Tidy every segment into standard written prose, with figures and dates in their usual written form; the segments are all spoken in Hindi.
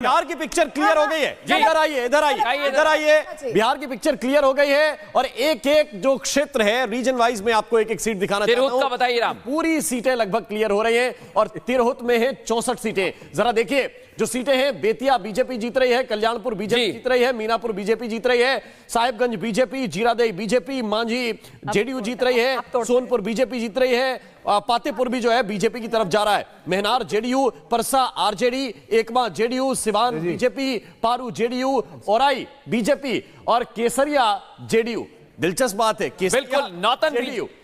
बिहार की पिक्चर क्लियर हो गई है। इधर आइए, इधर आइए, इधर आइए। बिहार की पिक्चर क्लियर हो गई है और एक एक जो क्षेत्र है रीजन वाइज में आपको एक एक सीट दिखाना चाहता हूं। बताइए राम। पूरी सीटें लगभग क्लियर हो रही हैं और तिरहुत में है 64 सीटें। जरा देखिए जो सीटें हैं, बेतिया बीजेपी जीत रही है, कल्याणपुर बीजेपी जीत रही है, मीनापुर बीजेपी जीत रही है, Sahibganj BJP, Ziradei BJP, Manjhi JDU जीत रही है, सोनपुर बीजेपी जीत रही है, पातेपुर भी जो है बीजेपी की तरफ जा रहा है, Mahnar JDU, Parsa RJD, Ekma JDU, Siwan BJP, Paru JDU, Aurai BJP और केसरिया जेडीयू। दिलचस्प बात है, बिल्कुल नौतन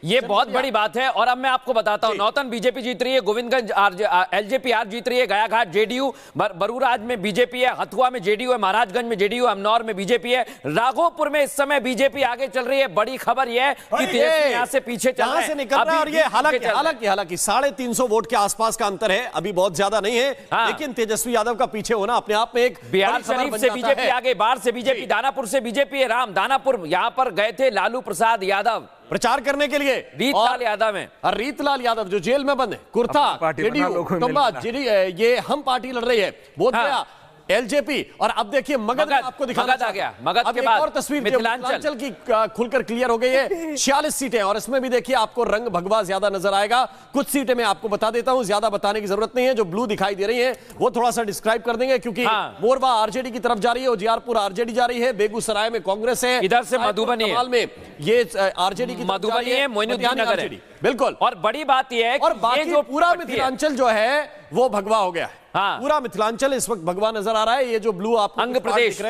ये बहुत बड़ी बात है। और अब मैं आपको बताता हूं, नौतन बीजेपी जीत रही है, गोविंदगंज एलजेपीआर जीत रही है, गयाघाट जेडीयू, बरूराज में बीजेपी है, हथुआ में जेडीयू है, महाराजगंज में जेडीयू, अमनौर में बीजेपी है, राघोपुर में इस समय बीजेपी आगे चल रही है। बड़ी खबर यह है कि तेजस्वी यहां से पीछे चल रहा है, निकल रहा है और ये हालांकि 350 वोट के आसपास का अंतर है, अभी बहुत ज्यादा नहीं है, लेकिन तेजस्वी यादव का पीछे होना अपने आप में एक बिहार शरीफ से बीजेपी आगे, बाढ़ से बीजेपी, दानापुर से बीजेपी है। राम दानापुर यहां पर गए थे लालू प्रसाद यादव प्रचार करने के लिए, रीतलाल यादव है, रीतलाल यादव जो जेल में बंद है, कुर्ता ये हम पार्टी लड़ रही है, बोधगया एलजेपी। और अब देखिए मगध आपको दिखाना आ गया, मगध के बाद और तस्वीर मिथिलांचल की खुलकर क्लियर हो गई है। 46 सीटें और इसमें भी देखिए आपको रंग भगवा ज्यादा नजर आएगा। कुछ सीटें मैं आपको बता देता हूं, ज्यादा बताने की जरूरत नहीं है। जो ब्लू दिखाई दे रही है वो थोड़ा सा डिस्क्राइब कर देंगे, क्योंकि मोरबा आरजेडी की तरफ जा रही है, उजियारपुर आरजेडी जा रही है, बेगूसराय में कांग्रेस है, इधर से मधुबनी में ये आरजेडी की मधुबनी है, मोइनुद्दीन नगर है। बिल्कुल। और बड़ी बात यह है और बाकी जो पूरा मिथिलांचल जो है वो भगवा हो गया है। पूरा मिथिलांचल इस वक्त भगवा नजर आ रहा है। ये जो ब्लू आप अंग प्रदेश,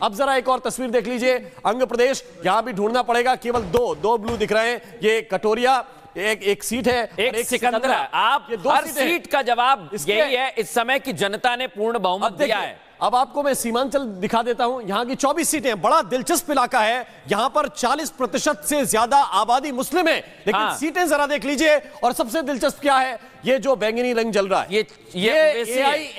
अब जरा एक और तस्वीर देख लीजिए। अंग प्रदेश यहां भी ढूंढना पड़ेगा, केवल दो ब्लू दिख रहे हैं। ये कटोरिया एक सीट है, एक सिकंदरा। आप हर सीट का जवाब यही है, इस समय की जनता ने पूर्ण बहुमत दिया है। अब आपको मैं सीमांचल दिखा देता हूं। यहां की 24 सीटें, बड़ा दिलचस्प इलाका है। यहां पर 40% से ज्यादा आबादी मुस्लिम है, लेकिन सीटें जरा देख लीजिए। और सबसे दिलचस्प क्या है, ये जो बैंगनी रंग जल रहा है, ये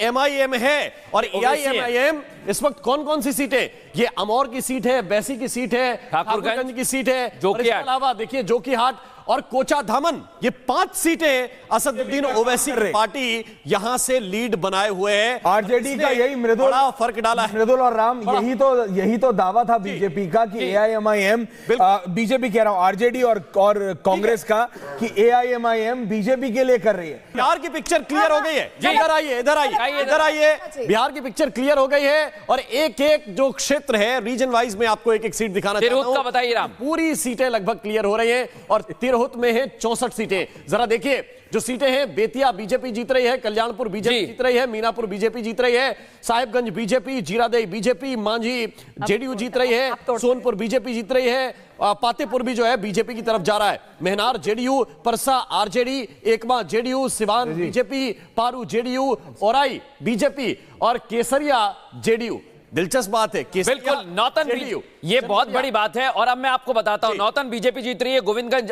AIMIM है। और AIMIM इस वक्त कौन कौन सी सीटें, ये अमौर की सीट है, बैसी की सीट है, ठाकुरगंज की सीट है, इसके अलावा देखिए जोकीहाट और कोचा धामन, ये 5 सीटें असदुद्दीन ओवैसी पार्टी यहां से लीड बनाए हुए हैं। आरजेडी का यही मृदुल फर्क डाला है। मृदुल और राम, यही तो दावा था बीजेपी का कि AIMIM, बीजेपी कह रहा हूं आरजेडी और कांग्रेस का, कि AIMIM बीजेपी के लिए कर रही है। बिहार की पिक्चर क्लियर हो गई है। इधर आइए, इधर आइए, इधर आइए। बिहार की पिक्चर क्लियर हो गई है और एक एक जो क्षेत्र है रीजन वाइज में आपको एक एक सीट दिखाना चाहता हूं। बताइए राम। पूरी सीटें लगभग क्लियर हो रही हैं और तिरहुत में है 64 सीटें। जरा देखिए जो सीटें हैं, बेतिया बीजेपी जीत रही है, कल्याणपुर बीजेपी जीत रही है, मीनापुर बीजेपी जीत रही है, Sahibganj BJP, Ziradei BJP, Manjhi JDU जीत रही है, सोनपुर बीजेपी जीत रही है, पातेपुर भी जो है बीजेपी की तरफ जा रहा है, Mahnar JDU, Parsa RJD, Ekma JDU, Siwan BJP, Paru JDU, Aurai BJP और केसरिया जेडीयू। दिलचस्प बात है, बिल्कुल नौतन ये बहुत बड़ी बात है। और अब मैं आपको बताता हूं, नौतन बीजेपी जीत रही है, गोविंदगंज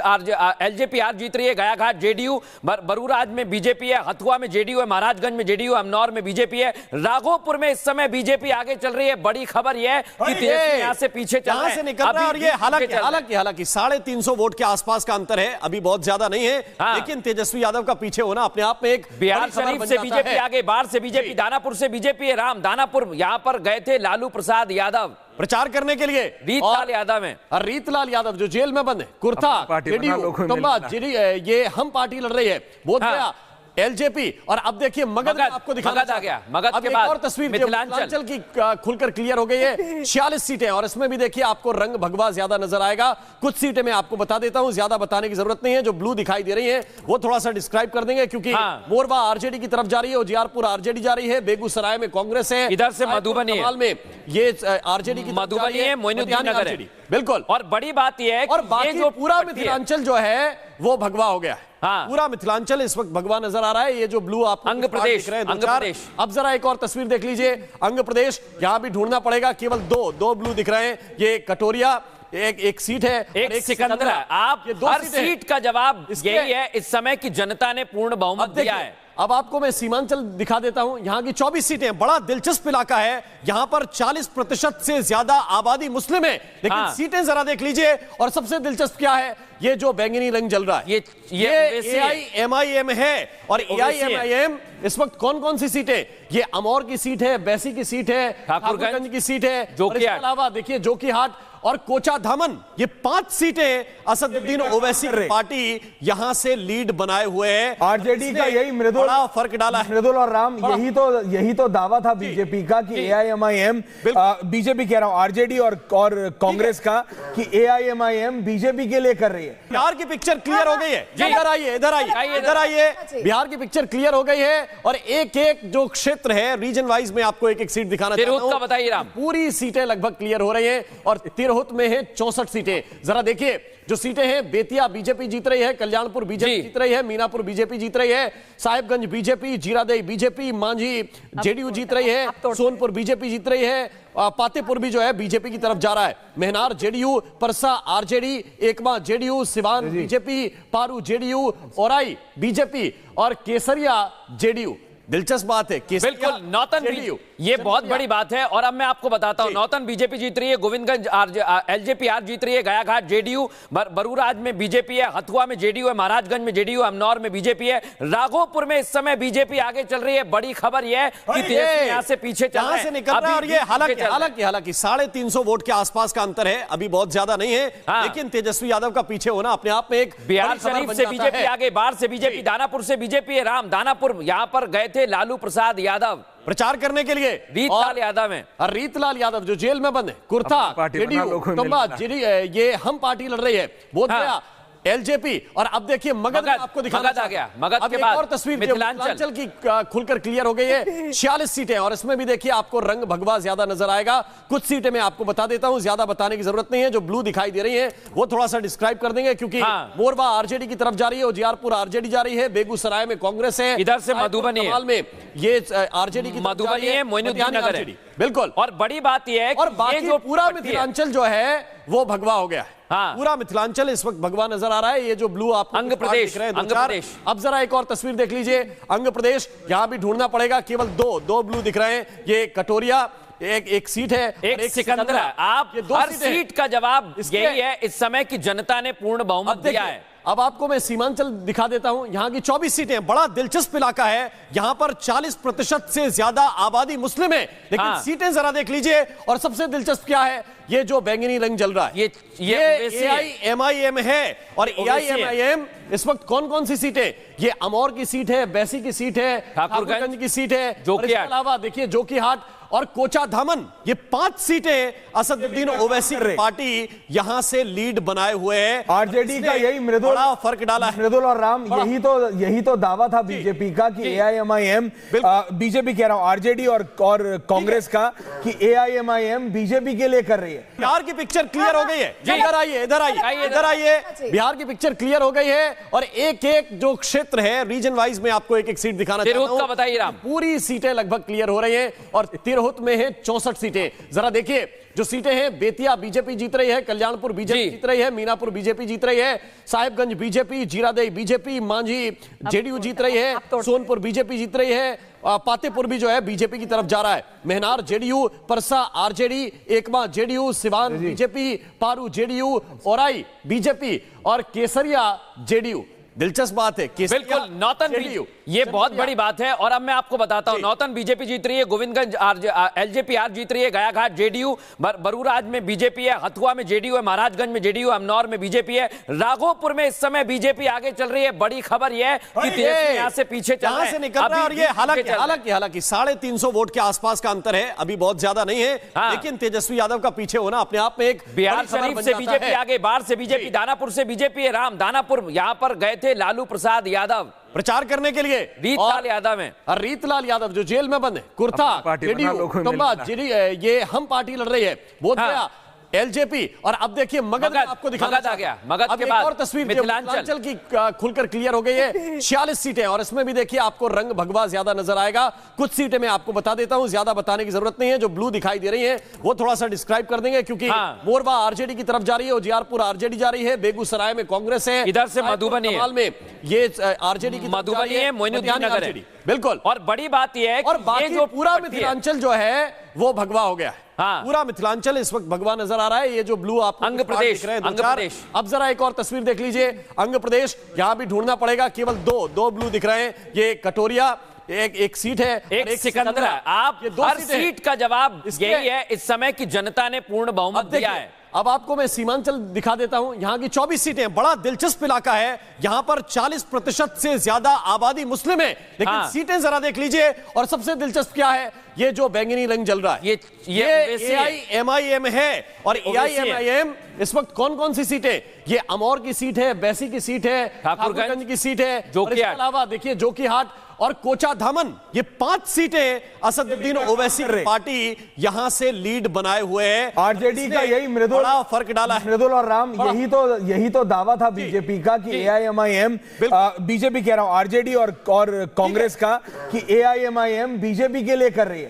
एलजेपीआर जीत रही है, गयाघाट जेडीयू, बरूराज में बीजेपी है, हथुआ में जेडीयू है, महाराजगंज में जेडीयू, अमनौर में बीजेपी है, राघोपुर में इस समय बीजेपी आगे चल रही है। बड़ी खबर यह है कि तेजस्वी यहां से पीछे चल रहा है, निकल रहा है और ये हालांकि 350 वोट के आसपास का अंतर है, अभी बहुत ज्यादा नहीं है, लेकिन तेजस्वी यादव का पीछे होना अपने आप में एक बिहार शरीफ से बीजेपी आगे, बाढ़ से बीजेपी, दानापुर से बीजेपी है। राम दानापुर यहां पर गए थे लालू प्रसाद यादव प्रचार करने के लिए, रीतलाल यादव है, रीतलाल यादव जो जेल में बंद है, कुर्ता ये हम पार्टी लड़ रही है, बोधगया एलजेपी। और अब देखिए मगध आपको दिखाना आ गया, मगध के बाद और तस्वीर मिथिलांचल की खुलकर क्लियर हो गई है। 46 सीटें और इसमें भी देखिए आपको रंग भगवा ज्यादा नजर आएगा। कुछ सीटें मैं आपको बता देता हूं, ज्यादा बताने की जरूरत नहीं है। जो ब्लू दिखाई दे रही है वो थोड़ा सा डिस्क्राइब कर देंगे, क्योंकि मोरबा आरजेडी की तरफ जा रही है, उजियारपुर आरजेडी जा रही है, बेगूसराय में कांग्रेस है, इधर से मधुबनी में ये आरजेडी की मधुबनी है, मोइनुद्दीन नगर है। बिल्कुल। और बड़ी बात यह है और बाकी जो पूरा मिथिलांचल जो है वो भगवा हो गया है। पूरा मिथिलांचल इस वक्त भगवा नजर आ रहा है। ये जो ब्लू आप अंग प्रदेश, अब जरा एक और तस्वीर देख लीजिए। अंग प्रदेश यहां भी ढूंढना पड़ेगा, केवल दो ब्लू दिख रहे हैं। ये कटोरिया एक सीट है, एक सिकंदरा। आप हर सीट का जवाब यही है, इस समय की जनता ने पूर्ण बहुमत दिया है। अब आपको मैं सीमांचल दिखा देता हूं। यहां की 24 सीटें, बड़ा दिलचस्प इलाका है। यहां पर 40% से ज्यादा आबादी मुस्लिम है, लेकिन सीटें जरा देख लीजिए। और सबसे दिलचस्प क्या है, ये जो बैंगनी रंग जल रहा है, ये AIMIM है। और AIMIM इस वक्त कौन कौन सी सीटें, ये अमौर की सीट है, बैसी की सीट है, ठाकुरगंज की सीट है, और इसके अलावा देखिए जोकीहाट और कोचा धामन, ये 5 सीटें असदुद्दीन ओवैसी की पार्टी यहां से लीड बनाए हुए हैं। आरजेडी का यही मृदुल बड़ा फर्क डाला है। मृदुल और राम, यही तो दावा था बीजेपी का कि एआईएमआईएम, बीजेपी कह रहा हूं, आरजेडी और कांग्रेस का कि एआईएमआईएम बीजेपी के लिए कर रही है। बिहार की पिक्चर क्लियर हो गई है। इधर आइए, इधर आइए, इधर आइए। बिहार की पिक्चर क्लियर हो गई है और एक एक जो क्षेत्र है रीजन वाइज में आपको एक एक सीट दिखाना चाहता हूं। बताइए राम। पूरी सीटें लगभग क्लियर हो रही हैं और तिरहुत में है 64 सीटें। जरा देखिए जो सीटें हैं, बेतिया बीजेपी जीत रही है, कल्याणपुर बीजेपी जीत रही है, मीनापुर बीजेपी जीत रही है, Sahibganj BJP, Ziradei BJP, Manjhi JDU जीत रही है, सोनपुर बीजेपी जीत रही है, पातेपुर भी जो है बीजेपी की तरफ जा रहा है, Mahnar JDU, Parsa RJD, Ekma JDU, Siwan BJP, Paru JDU, Aurai BJP और केसरिया जेडीयू। दिलचस्प बात है, बिल्कुल नौतन जेडीयू, ये बहुत बड़ी बात है। और अब मैं आपको बताता हूं, नौतन बीजेपी जीत रही है, गोविंदगंज एलजेपीआर जीत रही है, गयाघाट जेडीयू, बरूराज में बीजेपी है, हथुआ में जेडीयू है, महाराजगंज में जेडीयू, अमनौर में बीजेपी है, राघोपुर में इस समय बीजेपी आगे चल रही है। बड़ी खबर यह है कि तेजस्वी यहां से पीछे चल रहा है, से निकल रहा है। और ये हालांकि 350 वोट के आसपास का अंतर है, अभी बहुत ज्यादा नहीं है, लेकिन तेजस्वी यादव का पीछे होना अपने आप में एक बिहार शरीफ से बीजेपी आगे, बाढ़ से बीजेपी, दानापुर से बीजेपी है, राम दानापुर यहां पर गए थे लालू प्रसाद यादव प्रचार करने के लिए, रीतलाल यादव है, और रीतलाल यादव जो जेल में बंद है, कुर्था जेडीयू, ये हम पार्टी लड़ रही है, बोधगया एलजेपी, और अब देखिए मगध आपको दिखाना आ गया। मगध के बाद और तस्वीर मिथिलांचल की खुलकर क्लियर हो गई है। 46 सीटें और इसमें भी देखिए आपको रंग भगवा ज्यादा नजर आएगा। कुछ सीटें मैं आपको बता देता हूं, ज्यादा बताने की जरूरत नहीं है। जो ब्लू दिखाई दे रही है वो थोड़ा सा डिस्क्राइब कर देंगे, क्योंकि मोरबा आरजेडी की तरफ जा रही है, उजियारपुर आरजेडी जा रही है, बेगूसराय में कांग्रेस है, इधर से मधुबनी में ये आरजेडी की मधुबनी है, मोइनुद्दीन नगर है, बिल्कुल। और बड़ी बात यह है और बाकी जो पूरा मिथिलांचल जो है वो भगवा हो गया है। पूरा मिथिलांचल इस वक्त भगवा नजर आ रहा है। ये जो ब्लू आप अंग प्रदेश, अंग प्रदेश। अब जरा एक और तस्वीर देख लीजिए, अंग प्रदेश, यहां भी ढूंढना पड़ेगा, केवल दो ब्लू दिख रहे हैं। ये कटोरिया एक सीट है, एक सिकंदरा। आप हर सीट का जवाब यही है, इस समय की जनता ने पूर्ण बहुमत दिया है। अब आपको मैं सीमांचल दिखा देता हूं, यहां की 24 सीटें, बड़ा दिलचस्प इलाका है, यहां पर 40% से ज्यादा आबादी मुस्लिम है, लेकिन सीटें जरा देख लीजिए। और सबसे दिलचस्प क्या है, ये जो बैंगनी रंग जल रहा है, ये एआईएमआईएम है। और एआईएमआईएम इस वक्त कौन कौन सी सीटें, ये अमौर की सीट है, बैसी की सीट है, ठाकुरगंज की सीट है, और इसके अलावा देखिए जोकीहाट और कोचा धामन, ये 5 सीटें असदुद्दीन ओवैसी की पार्टी यहां से लीड बनाए हुए हैं। आरजेडी का यही मृदुल, बड़ा फर्क डाला है। मृदुल और राम, यही तो दावा था बीजेपी का कि एआईएमआईएम, बीजेपी कह रहा हूं, आरजेडी और कांग्रेस का कि एआईएमआईएम बीजेपी के लिए कर रही है। बिहार की पिक्चर क्लियर हो गई है। इधर आइए, इधर आइए, इधर आइए। बिहार की पिक्चर क्लियर हो गई है और एक एक जो क्षेत्र है रीजन वाइज में आपको एक एक सीट दिखाना चाहता हूं। बताइए राम। पूरी सीटें लगभग क्लियर हो रही हैं और तिरहुत में है 64 सीटें। जरा देखिए जो सीटें हैं, बेतिया बीजेपी जीत रही है, कल्याणपुर बीजेपी जीत रही है, मीनापुर बीजेपी जीत रही है, Sahibganj BJP, Ziradei BJP, Manjhi JDU जीत रही है, सोनपुर बीजेपी जीत रही है, पातेपुर भी जो है बीजेपी की तरफ जा रहा है, Mahnar JDU, Parsa RJD, Ekma JDU, Siwan BJP, Paru JDU, Aurai BJP और केसरिया जेडीयू। दिलचस्प बात है, बिल्कुल नौतन जेडीयू, ये बहुत बड़ी बात है। और अब मैं आपको बताता हूं, नौतन बीजेपी जीत रही है, गोविंदगंज एलजेपीआर जीत रही है, गयाघाट जेडीयू, बरूराज में बीजेपी है, हथुआ में जेडीयू है, महाराजगंज में जेडीयू, अमनौर में बीजेपी है, राघोपुर में इस समय बीजेपी आगे चल रही है। बड़ी खबर यह है कि तेजस्वी यहां से पीछे चल रहा है, निकल रहा है। और ये हालांकि 350 वोट के आसपास का अंतर है, अभी बहुत ज्यादा नहीं है, लेकिन तेजस्वी यादव का पीछे होना अपने आप में एक बिहार शरीफ से बीजेपी आगे, बाढ़ से बीजेपी, दानापुर से बीजेपी है, राम दानापुर यहां पर गए थे लालू प्रसाद यादव प्रचार करने के लिए, रीतलाल यादव है, और रीतलाल यादव जो जेल में बंद है, कुर्था जेडीयू, ये हम पार्टी लड़ रही है, बोधगया एलजेपी, और अब देखिए मगध आपको दिखाना आ गया। मगध के बाद और तस्वीर मिथिलांचल की खुलकर क्लियर हो गई है। 46 सीटें और इसमें भी देखिए आपको रंग भगवा ज्यादा नजर आएगा। कुछ सीटें मैं आपको बता देता हूं, ज्यादा बताने की जरूरत नहीं है। जो ब्लू दिखाई दे रही है वो थोड़ा सा डिस्क्राइब कर देंगे, क्योंकि मोरबा आरजेडी की तरफ जा रही है, उजियारपुर आरजेडी जा रही है, बेगूसराय में कांग्रेस है, इधर से मधुबनी में ये आरजेडी की मधुबनी है, मोइनुद्दीन नगर है, बिल्कुल। और बड़ी बात यह है, और बाकी जो पूरा मिथिलांचल जो है वो भगवा हो गया है। पूरा मिथिलांचल इस वक्त भगवा नजर आ रहा है। ये जो ब्लू आप अंग प्रदेश, अंग प्रदेश। अब जरा एक और तस्वीर देख लीजिए, अंग प्रदेश, यहां भी ढूंढना पड़ेगा, केवल दो ब्लू दिख रहे हैं। ये कटोरिया एक सीट है, एक सिकंदरा। आप ये 2 हर सीटें हैं। सीट का जवाब यही है, इस समय की जनता ने पूर्ण बहुमत अब दिया देखिए, है। अब आपको मैं सीमांचल दिखा देता हूं। यहां की 24 सीटें हैं, बड़ा दिलचस्प इलाका है। यहां पर 40% से ज्यादा आबादी मुस्लिम है, लेकिन हाँ। सीटें जरा देख लीजिए। और सबसे दिलचस्प क्या है, ये जो बैंगनी रंग जल रहा है, ये ओवैसी है। AIMIM है। और ओवैसी है। AIMIM इस वक्त कौन कौन सी सीटें, ये अमौर की सीट है, बैसी की सीट है, ठाकुरगंज की सीट है, और इसके जोकीहाट। अलावा देखिए जोकीहाट और कोचा धामन, ये 5 सीटें असदुद्दीन ओवैसी की पार्टी यहां से लीड बनाए हुए है। आरजेडी का यही मृदुल बड़ा फर्क डाला है। मृदुल और राम, यही तो दावा था बीजेपी का कि AIMIM, बीजेपी कह रहा हूं, आरजेडी और कांग्रेस का, कि AIMIM बीजेपी के लिए कर रही है।